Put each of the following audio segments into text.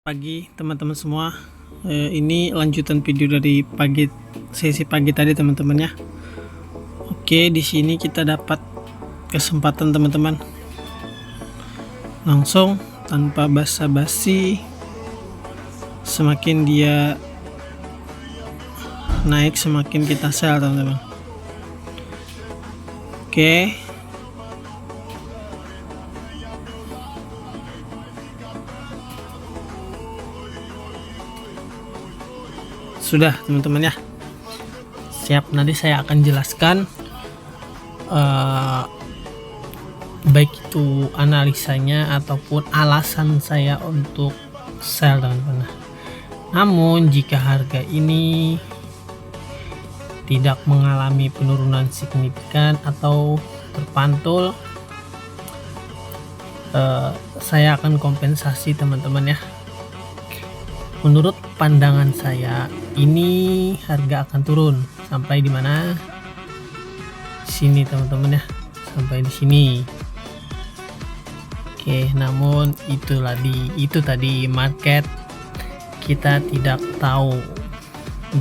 Pagi teman-teman semua. Ini lanjutan video dari sesi pagi tadi teman-teman ya. Oke, di sini kita dapat kesempatan teman-teman. Langsung tanpa basa-basi, semakin dia naik semakin kita sell teman-teman. Oke. Sudah teman-teman ya, siap. Nanti saya akan jelaskan baik itu analisanya ataupun alasan saya untuk sell teman-teman. Namun jika harga ini tidak mengalami penurunan signifikan atau terpantul, saya akan kompensasi teman-teman ya. Menurut pandangan saya, ini harga akan turun sampai di mana? Sini teman-teman ya, sampai di sini. Oke, namun itu tadi market, kita tidak tahu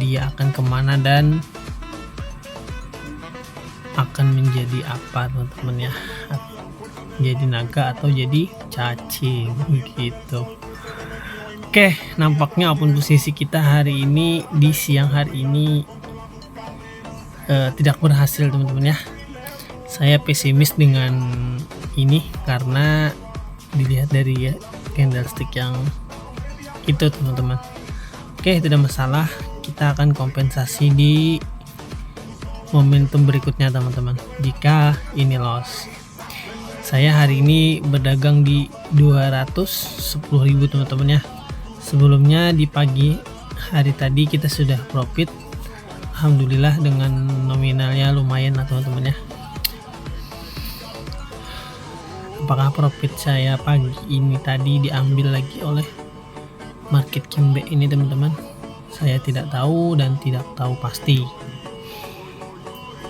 dia akan kemana dan akan menjadi apa teman-teman ya, jadi naga atau jadi cacing gitu. Oke, nampaknya apapun posisi kita hari ini di siang hari ini tidak berhasil teman-teman ya. Saya pesimis dengan ini karena dilihat dari candlestick yang itu teman-teman. Oke, tidak masalah, kita akan kompensasi di momentum berikutnya teman-teman. Jika ini loss, saya hari ini berdagang di 210.000 teman-teman ya. Sebelumnya di pagi hari tadi kita sudah profit, alhamdulillah, dengan nominalnya lumayan lah teman-teman ya. Apakah profit saya pagi ini tadi diambil lagi oleh market Kimbe ini teman-teman? Saya tidak tahu dan tidak tahu pasti.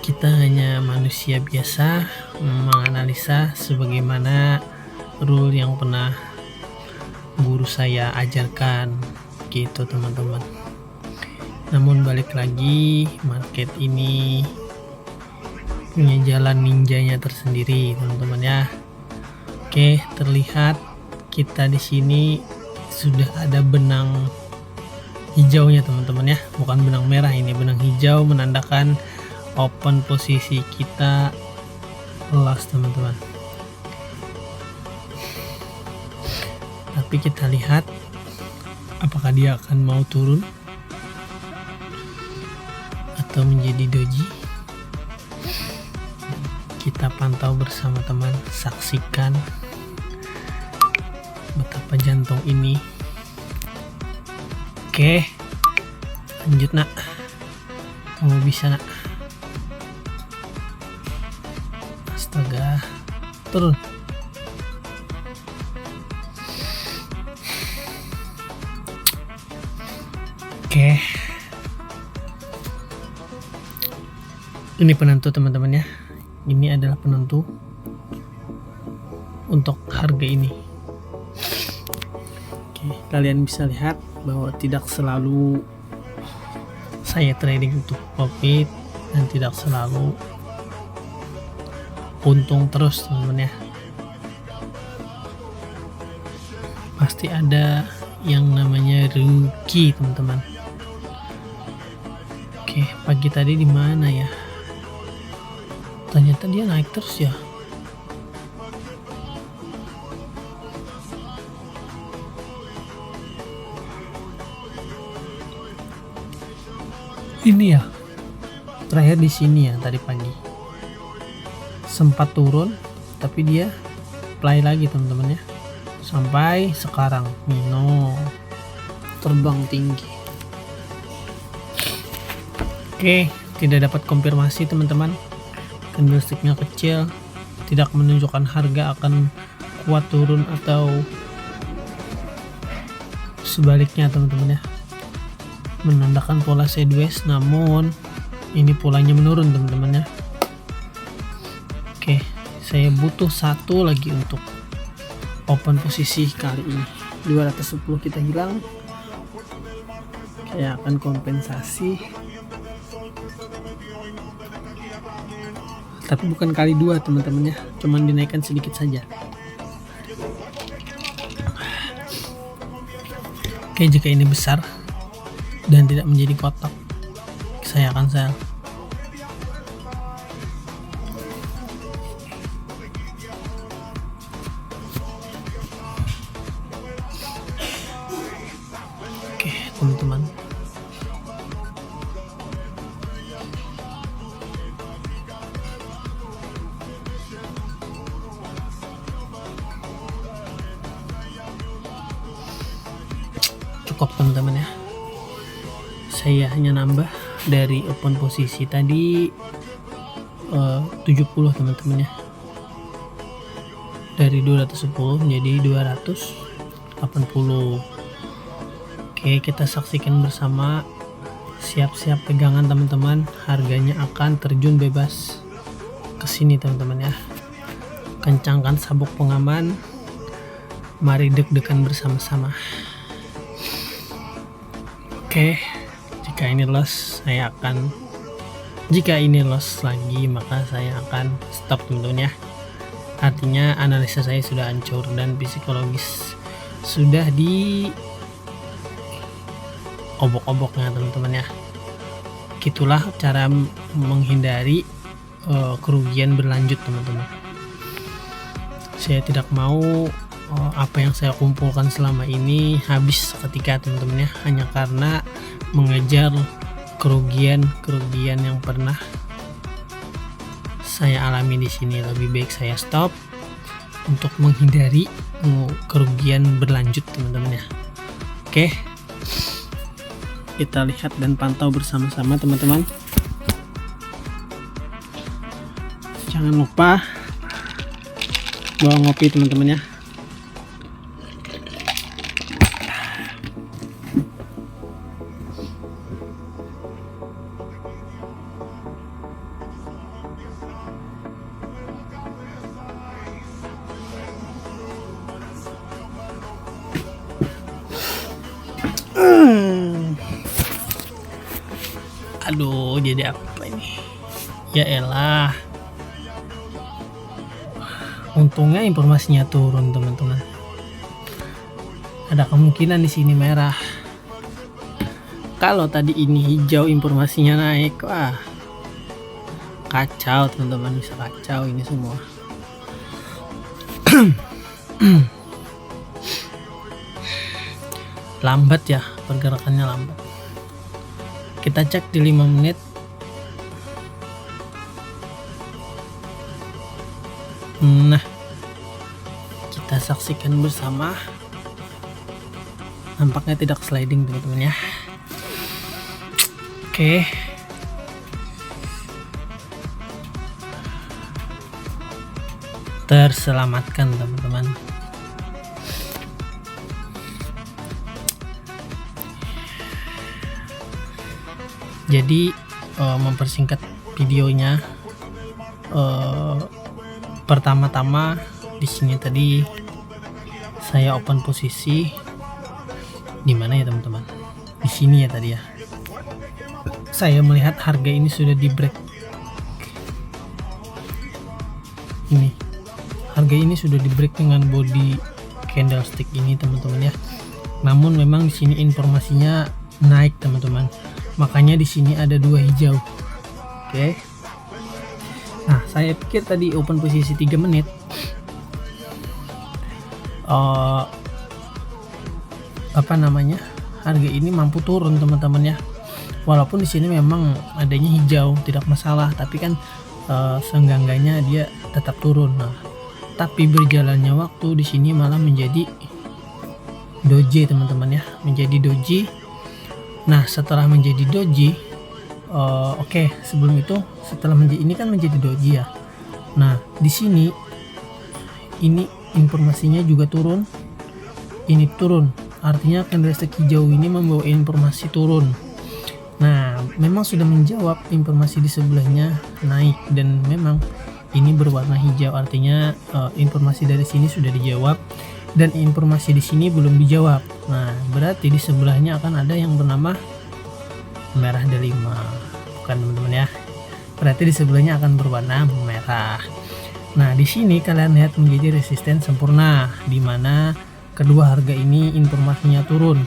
Kita hanya manusia biasa menganalisa sebagaimana rule yang pernah guru saya ajarkan gitu teman-teman. Namun balik lagi, market ini punya jalan ninjanya tersendiri teman-teman ya. Oke, terlihat kita di sini sudah ada benang hijaunya teman-teman ya, bukan benang merah, ini benang hijau menandakan open posisi kita loss teman-teman. Tapi kita lihat apakah dia akan mau turun atau menjadi doji. Kita pantau bersama teman, saksikan betapa jantung ini. Oke, lanjut nak, kamu bisa nak. Astaga, turun. Oke, ini penentu teman-teman ya. Ini adalah penentu untuk harga ini. Oke, kalian bisa lihat bahwa tidak selalu saya trading untuk profit dan tidak selalu untung terus teman-teman ya. Pasti ada yang namanya rugi teman-teman. Oke, pagi tadi di mana ya? Ternyata dia naik terus ya. Ini ya. Terakhir di sini ya tadi pagi. Sempat turun tapi dia play lagi teman-teman ya. Sampai sekarang Mino terbang tinggi. Oke, tidak dapat konfirmasi teman-teman. Candlesticknya kecil, tidak menunjukkan harga akan kuat turun atau sebaliknya teman-teman ya. Menandakan pola sideways, namun ini polanya menurun teman-teman ya. Oke, saya butuh satu lagi untuk open posisi kali ini. 210 kita hilang, saya akan kompensasi, tapi bukan kali 2 teman-teman ya, cuman dinaikkan sedikit saja. Oke, jika ini besar dan tidak menjadi kotak, saya akan sell. Oke teman-teman, cukup teman-teman ya, saya hanya nambah dari open posisi tadi 70 teman-teman ya, dari 210 menjadi 280. Oke, kita saksikan bersama. Siap-siap pegangan teman-teman, harganya akan terjun bebas ke sini teman-teman ya. Kencangkan sabuk pengaman, mari deg-degan bersama-sama. Oke, jika ini loss lagi maka saya akan stop teman-teman ya. Artinya analisa saya sudah hancur dan psikologis sudah di obok-oboknya teman-teman ya. Gitulah cara menghindari kerugian berlanjut teman-teman. Saya tidak mau apa yang saya kumpulkan selama ini habis seketika teman-teman ya, hanya karena mengejar kerugian yang pernah saya alami di sini. Lebih baik saya stop untuk menghindari kerugian berlanjut teman-teman ya. Oke, kita lihat dan pantau bersama-sama teman-teman. Jangan lupa bawa ngopi teman-teman ya. Aduh, jadi apa ini? Ya elah. Untungnya informasinya turun teman-teman. Ada kemungkinan di sini merah. Kalau tadi ini hijau informasinya naik, wah kacau teman-teman, bisa kacau ini semua. Lambat ya, pergerakannya lambat. Kita cek di 5 menit. Nah, kita saksikan bersama. Nampaknya tidak sliding teman-teman ya. Oke. Terselamatkan teman-teman. Jadi mempersingkat videonya, pertama-tama di sini tadi saya open posisi di mana ya teman-teman? Di sini ya tadi ya. Saya melihat harga ini sudah di break. Ini harga ini sudah di break dengan body candlestick ini teman-teman ya. Namun memang di sini informasinya naik teman-teman. Makanya di sini ada 2 hijau. Oke. Nah, saya pikir tadi open posisi 3 menit. Harga ini mampu turun teman-teman ya. Walaupun di sini memang adanya hijau tidak masalah, tapi kan seenggak-enggaknya dia tetap turun. Nah, tapi berjalannya waktu di sini malah menjadi doji teman-teman ya, menjadi doji. Nah, setelah menjadi doji, sebelum itu setelah menjadi ini kan menjadi doji ya. Nah, di sini ini informasinya juga turun, ini turun, artinya candlestick hijau ini membawa informasi turun. Nah, memang sudah menjawab informasi di sebelahnya naik, dan memang ini berwarna hijau, artinya informasi dari sini sudah dijawab dan informasi di sini belum dijawab. Nah, berarti di sebelahnya akan ada yang bernama merah delima. Bukan teman-teman ya. Berarti di sebelahnya akan berwarna merah. Nah, di sini kalian lihat menjadi resisten sempurna, di mana kedua harga ini informasinya turun.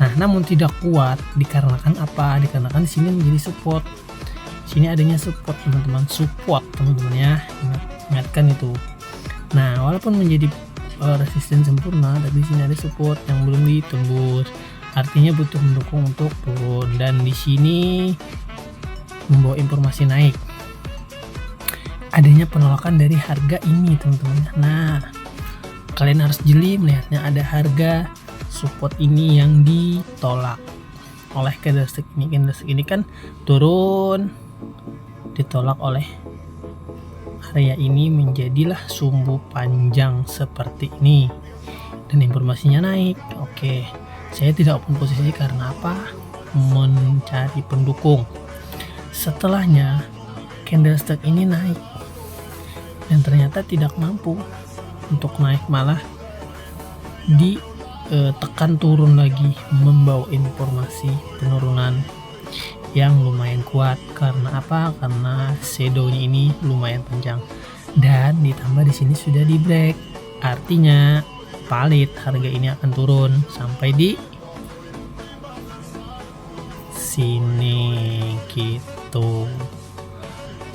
Nah, namun tidak kuat dikarenakan apa? Dikarenakan di sini menjadi support. Sini adanya support teman-teman, support teman-teman ya. Ingatkan itu. Nah, walaupun menjadi resisten sempurna, tapi di sini ada support yang belum ditembus. Artinya butuh mendukung untuk turun, dan di sini membawa informasi naik. Adanya penolakan dari harga ini teman-teman. Nah, kalian harus jeli melihatnya, ada harga support ini yang ditolak oleh candlestick ini. Candlestick ini kan turun, ditolak oleh area ini, menjadilah sumbu panjang seperti ini, dan informasinya naik. Oke, saya tidak open posisi karena apa? Mencari pendukung. Setelahnya candlestick ini naik dan ternyata tidak mampu untuk naik, malah ditekan turun lagi, membawa informasi penurunan yang lumayan kuat. Karena apa? Karena shadownya ini lumayan panjang, dan ditambah di sini sudah di break, artinya valid harga ini akan turun sampai di sini gitu.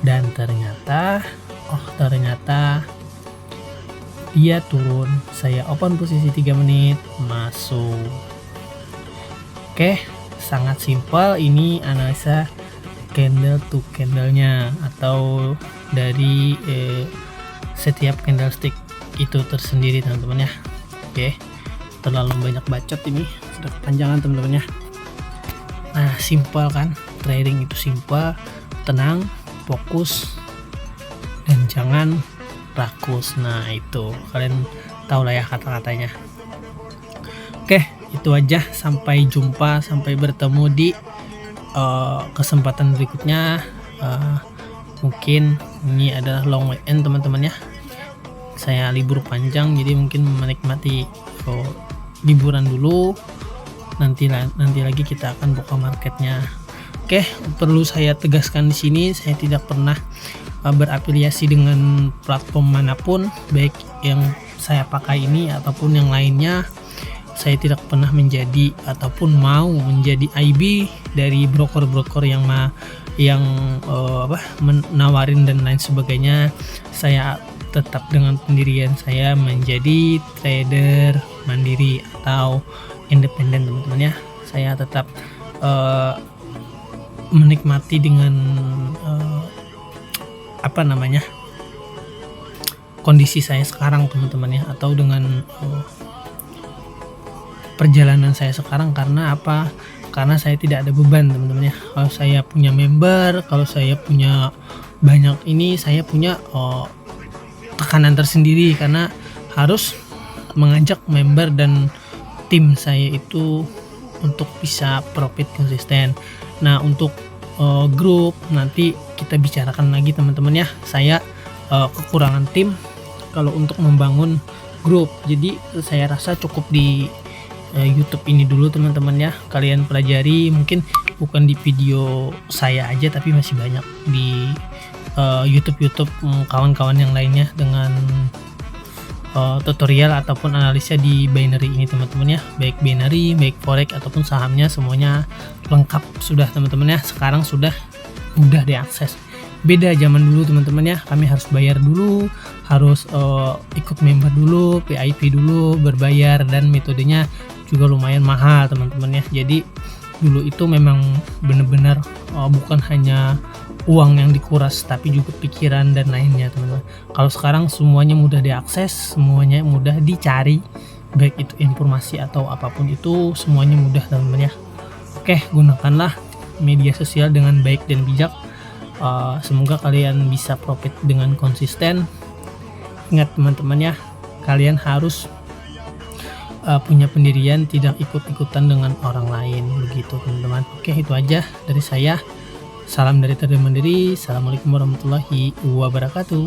Dan ternyata dia turun. Saya open posisi 3 menit, masuk. Oke, sangat simpel ini analisa candle to candlenya, atau dari setiap candlestick itu tersendiri teman-teman ya. Oke, terlalu banyak bacot ini, sudah kepanjangan teman-teman ya. Nah, simpel kan, trading itu simpel, tenang, fokus, dan jangan rakus. Nah, itu kalian tahu lah ya kata-katanya. Oke, itu aja, sampai jumpa, sampai bertemu di kesempatan berikutnya. Mungkin ini adalah long weekend teman-teman ya, saya libur panjang, jadi mungkin menikmati liburan dulu. Nanti lagi kita akan buka marketnya. Oke, perlu saya tegaskan di sini, saya tidak pernah berafiliasi dengan platform manapun, baik yang saya pakai ini ataupun yang lainnya. Saya tidak pernah menjadi ataupun mau menjadi IB dari broker-broker yang menawarin dan lain sebagainya. Saya tetap dengan pendirian saya menjadi trader mandiri atau independen teman-teman ya. Saya tetap menikmati dengan kondisi saya sekarang teman-teman ya, atau dengan perjalanan saya sekarang. Karena apa? Karena saya tidak ada beban teman-teman ya. Kalau saya punya member, kalau saya punya banyak ini, saya punya tekanan tersendiri karena harus mengajak member dan tim saya itu untuk bisa profit konsisten. Nah, untuk grup nanti kita bicarakan lagi teman-teman ya. Saya kekurangan tim kalau untuk membangun grup, jadi saya rasa cukup di YouTube ini dulu teman-teman ya. Kalian pelajari, mungkin bukan di video saya aja tapi masih banyak di YouTube kawan-kawan yang lainnya dengan tutorial ataupun analisa di binary ini teman-teman ya. Baik binary, baik forex ataupun sahamnya, semuanya lengkap sudah teman-teman ya. Sekarang sudah mudah diakses. Beda zaman dulu teman-teman ya, kami harus bayar dulu, harus ikut member dulu, VIP dulu, berbayar, dan metodenya juga lumayan mahal teman-teman ya. Jadi dulu itu memang benar-benar bukan hanya uang yang dikuras tapi juga pikiran dan lainnya teman-teman. Kalau sekarang semuanya mudah diakses, semuanya mudah dicari, baik itu informasi atau apapun itu, semuanya mudah teman-teman ya. Oke, gunakanlah media sosial dengan baik dan bijak. Semoga kalian bisa profit dengan konsisten. Ingat teman-teman ya, kalian harus punya pendirian, tidak ikut-ikutan dengan orang lain, begitu teman-teman. Oke, itu aja dari saya. Salam dari Trader Mandiri. Assalamualaikum warahmatullahi wabarakatuh.